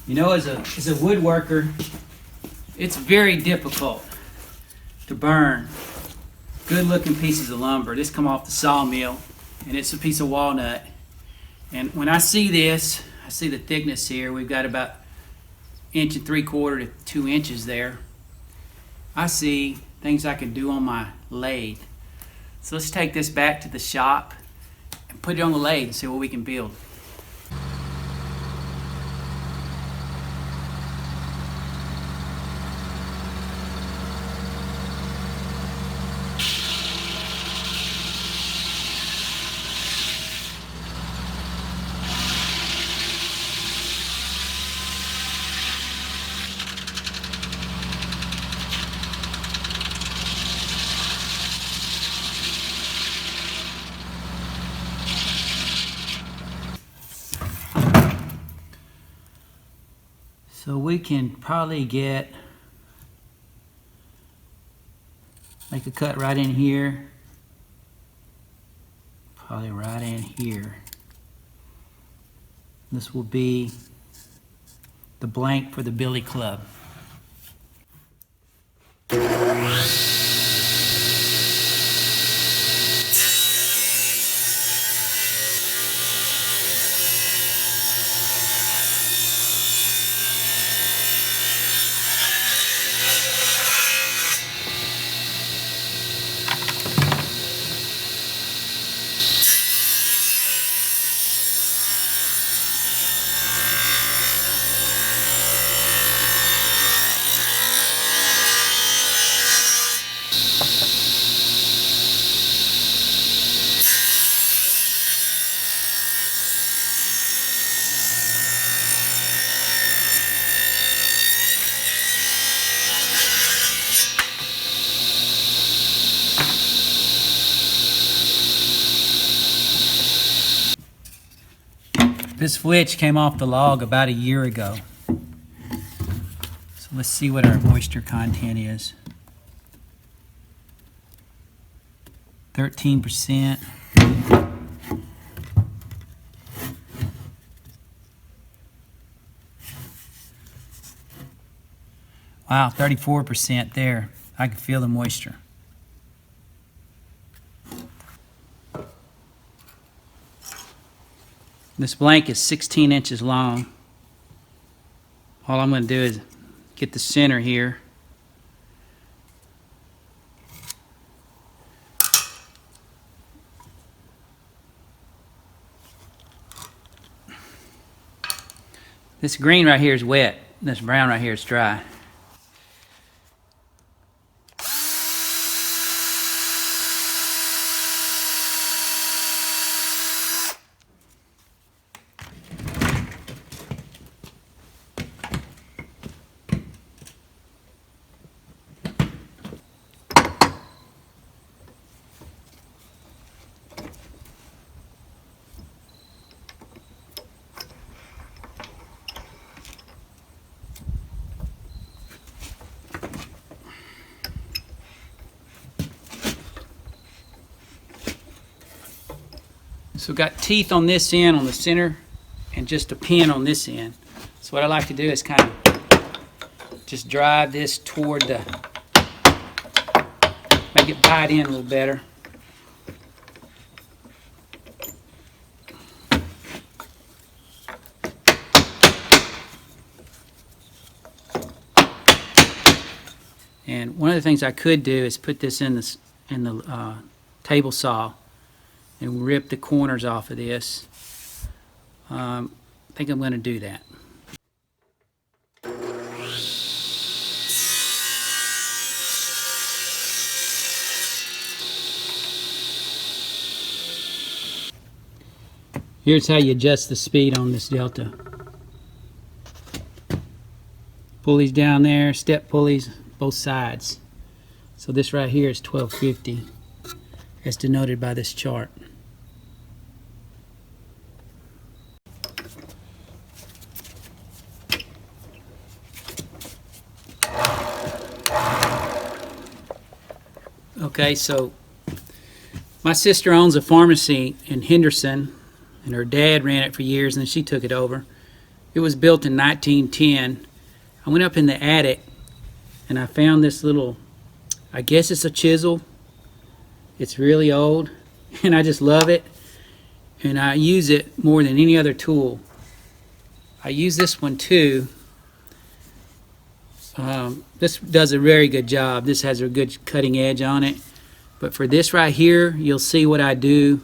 You know, as a woodworker, it's very difficult to burn good looking pieces of lumber. This come off the sawmill, and it's a piece of walnut. And when I see this, I see the thickness here. We've got about 1 3/4 to 2 inches there. I see things I can do on my lathe. So let's take this back to the shop and put it on the lathe and see what we can build. So we can probably make a cut right in here, probably right in here. This will be the blank for the billy club. This flitch came off the log about 1 year ago. So let's see what our moisture content is. 13%. Wow, 34% there. I can feel the moisture. This blank is 16 inches long. All I'm going to do is get the center here. This green right here is wet. This brown right here is dry. So we've got teeth on this end, on the center, and just a pin on this end. So what I like to do is kind of just drive this toward the, make it bite in a little better. And one of the things I could do is put this in the table saw and rip the corners off of this. I think I'm going to do that. Here's how you adjust the speed on this Delta. Pulleys down there, step pulleys, both sides. So this right here is 1250, as denoted by this chart. Okay, so my sister owns a pharmacy in Henderson, and her dad ran it for years, and then she took it over. It was built in 1910. I went up in the attic and I found this little, I guess it's a chisel. It's really old and I just love it. And I use it more than any other tool. I use this one too. This does a very good job. This has a good cutting edge on it. But for this right here, you'll see what I do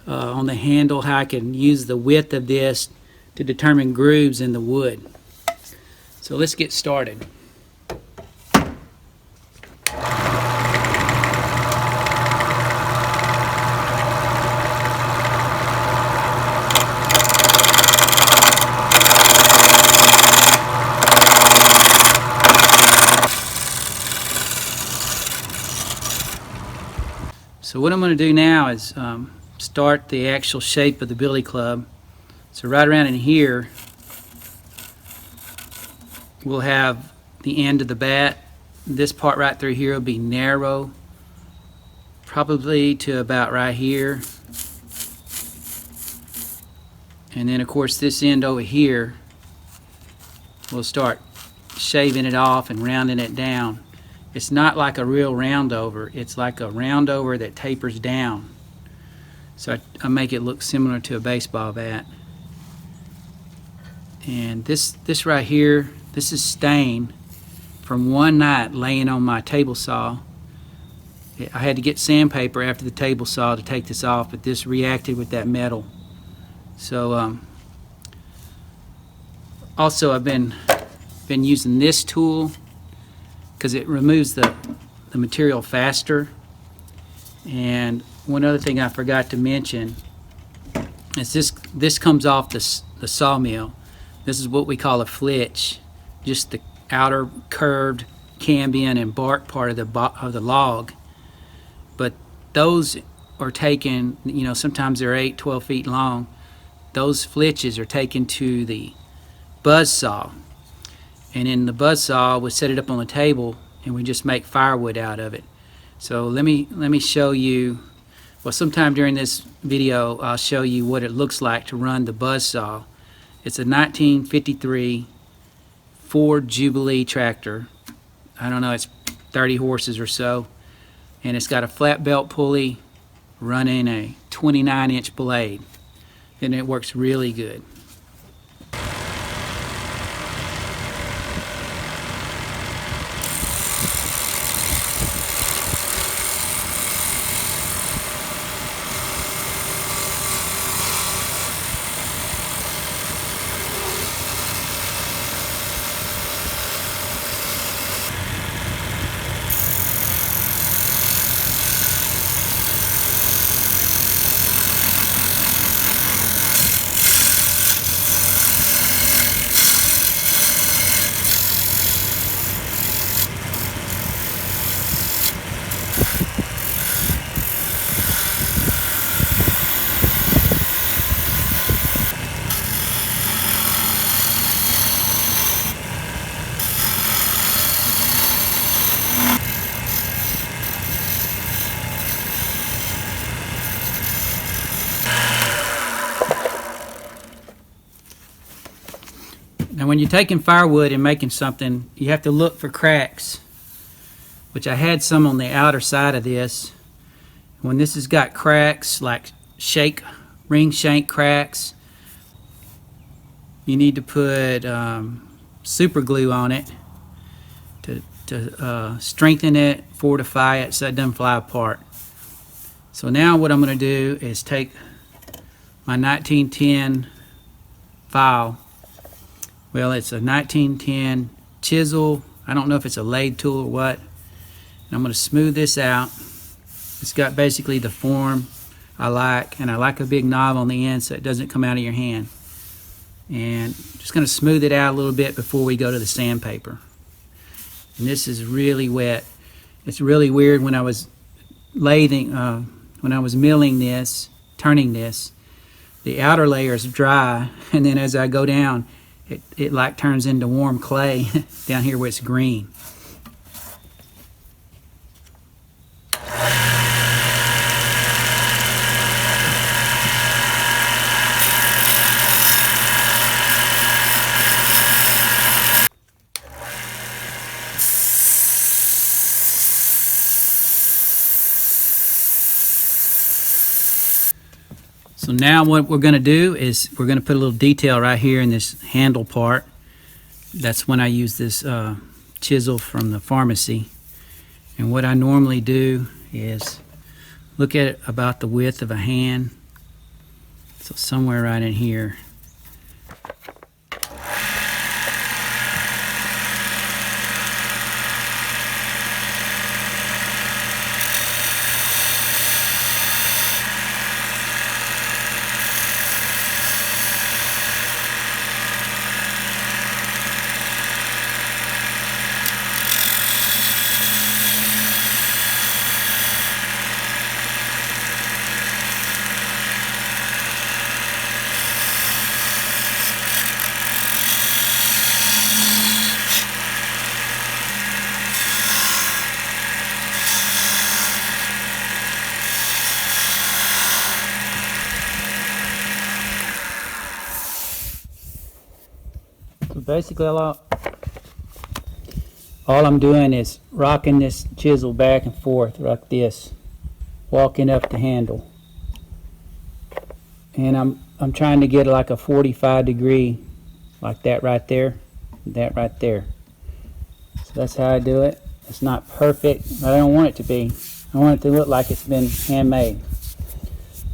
on the handle, how I can use the width of this to determine grooves in the wood. So let's get started. So what I'm going to do now is start the actual shape of the billy club. So right around in here, we'll have the end of the bat. This part right through here will be narrow, probably to about right here. And then of course this end over here, we'll start shaving it off and rounding it down. It's not like a real roundover, it's like a roundover that tapers down. So I make it look similar to a baseball bat. And this right here, this is stain from one night laying on my table saw. I had to get sandpaper after the table saw to take this off, but this reacted with that metal. So also I've been using this tool because it removes the material faster. And one other thing I forgot to mention is this comes off the sawmill. This is what we call a flitch, just the outer curved cambium and bark part of the log. But those are taken, you know, sometimes they're 8, 12 feet long. Those flitches are taken to the buzzsaw. And in the buzzsaw, we set it up on the table and we just make firewood out of it. So let me show you, well, sometime during this video, I'll show you what it looks like to run the buzzsaw. It's a 1953 Ford Jubilee tractor. I don't know, it's 30 horses or so. And it's got a flat belt pulley running a 29-inch blade. And it works really good. Now when you're taking firewood and making something, you have to look for cracks, which I had some on the outer side of this. When this has got cracks, like ring shank cracks, you need to put super glue on it to strengthen it, fortify it so it doesn't fly apart. So now what I'm going to do is take my 1910 file. Well, it's a 1910 chisel. I don't know if it's a lathe tool or what. And I'm going to smooth this out. It's got basically the form I like, and I like a big knob on the end so it doesn't come out of your hand. And just going to smooth it out a little bit before we go to the sandpaper. And this is really wet. It's really weird when I was lathing, when I was milling this, turning this, the outer layer is dry, and then as I go down, it like turns into warm clay down here where it's green. So now what we're going to do is we're going to put a little detail right here in this handle part. That's when I use this chisel from the pharmacy. And what I normally do is look at it about the width of a hand. So somewhere right in here. So basically all I'm doing is rocking this chisel back and forth like this, walking up the handle. And I'm trying to get like a 45 degree, like that right there, that right there. So that's how I do it. It's not perfect, but I don't want it to be. I want it to look like it's been handmade.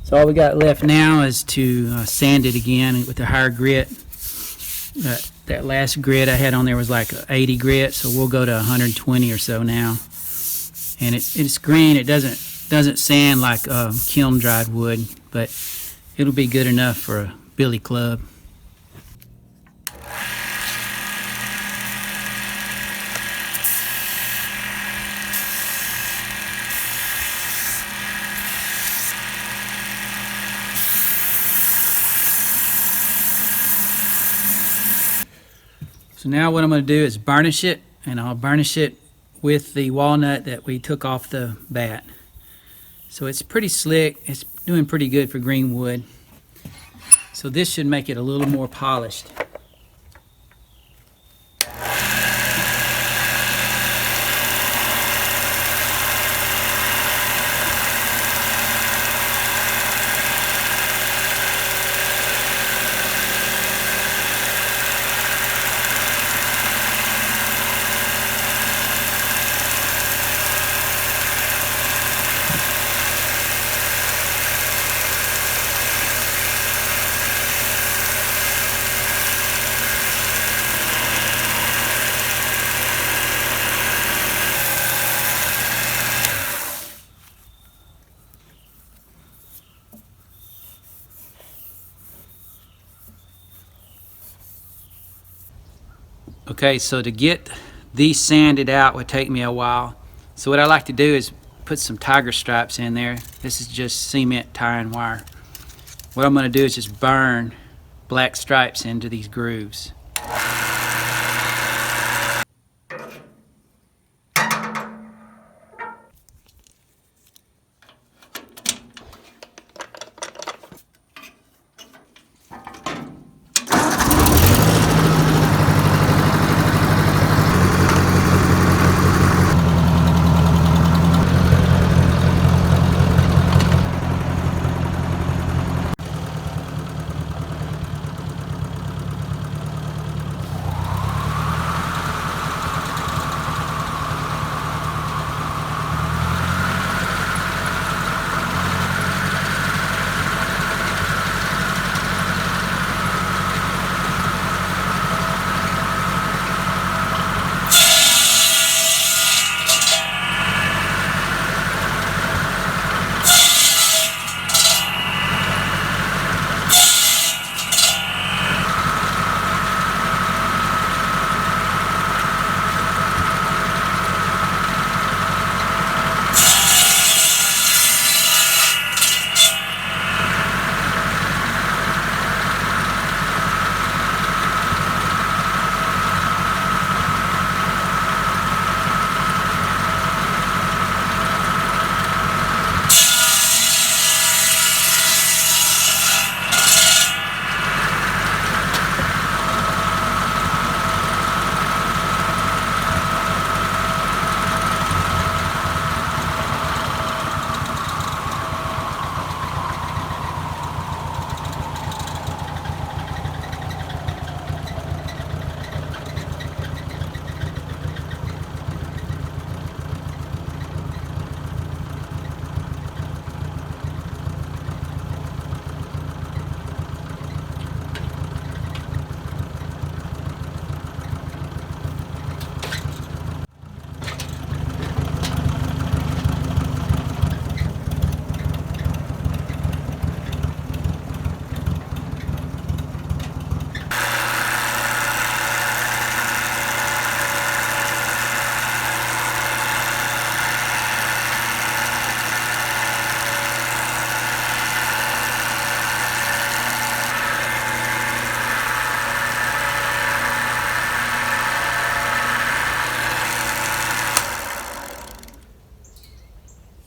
So all we got left now is to sand it again with a higher grit. That last grit I had on there was like 80 grit, so we'll go to 120 or so now. And it's green. It doesn't sand like kiln dried wood, but it'll be good enough for a billy club. So now what I'm going to do is burnish it, and I'll burnish it with the walnut that we took off the bat. So it's pretty slick. It's doing pretty good for green wood. So this should make it a little more polished. Okay, so to get these sanded out would take me a while. So what I like to do is put some tiger stripes in there. This is just cement tire and wire. What I'm going to do is just burn black stripes into these grooves.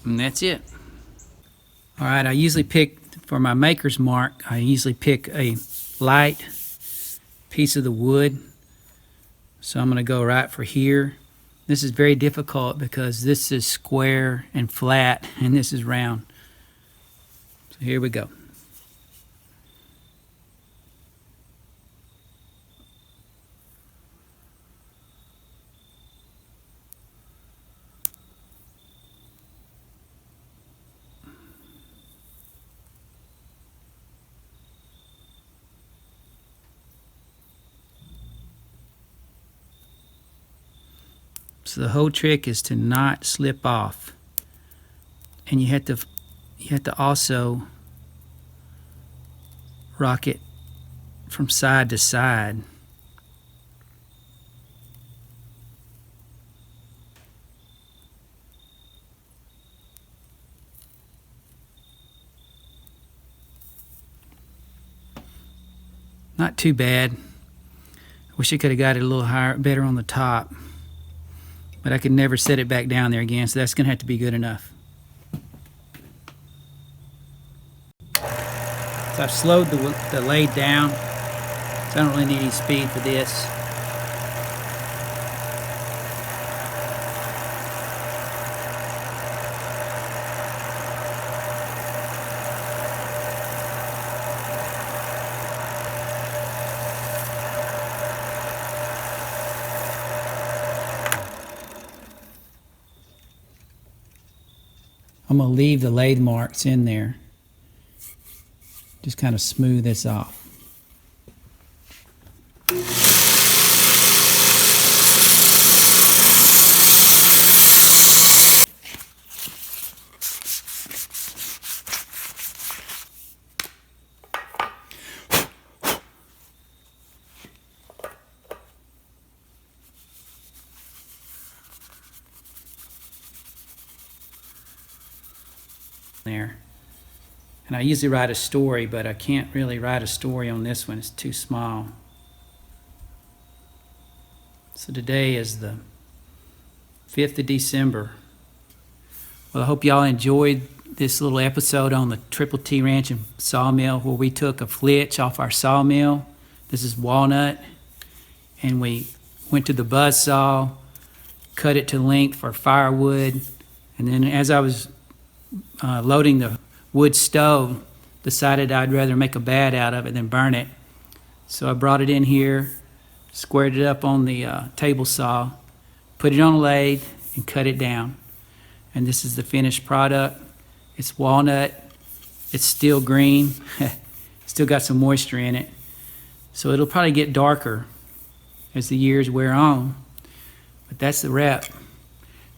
And that's it. All right, I usually pick, for my maker's mark, I usually pick a light piece of the wood. So I'm going to go right for here. This is very difficult because this is square and flat and this is round. So here we go. So the whole trick is to not slip off, and you have to also rock it from side to side. Not too bad. I wish I could have got it a little higher, better on the top. But I could never set it back down there again, so that's going to have to be good enough. So I've slowed the lathe down, so I don't really need any speed for this. I'm going to leave the lathe marks in there. Just kind of smooth this off. There. And I usually write a story, but I can't really write a story on this one. It's too small. So today is the 5th of December. Well, I hope y'all enjoyed this little episode on the T Ranch Sawmill, where we took a flitch off our sawmill. This is walnut. And we went to the Buzzsaw, cut it to length for firewood. And then as I was loading the wood stove, decided I'd rather make a bed out of it than burn it. So I brought it in here, squared it up on the table saw, put it on a lathe, and cut it down. And this is the finished product. It's walnut. It's still green. Still got some moisture in it. So it'll probably get darker as the years wear on. But that's the wrap.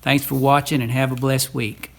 Thanks for watching and have a blessed week.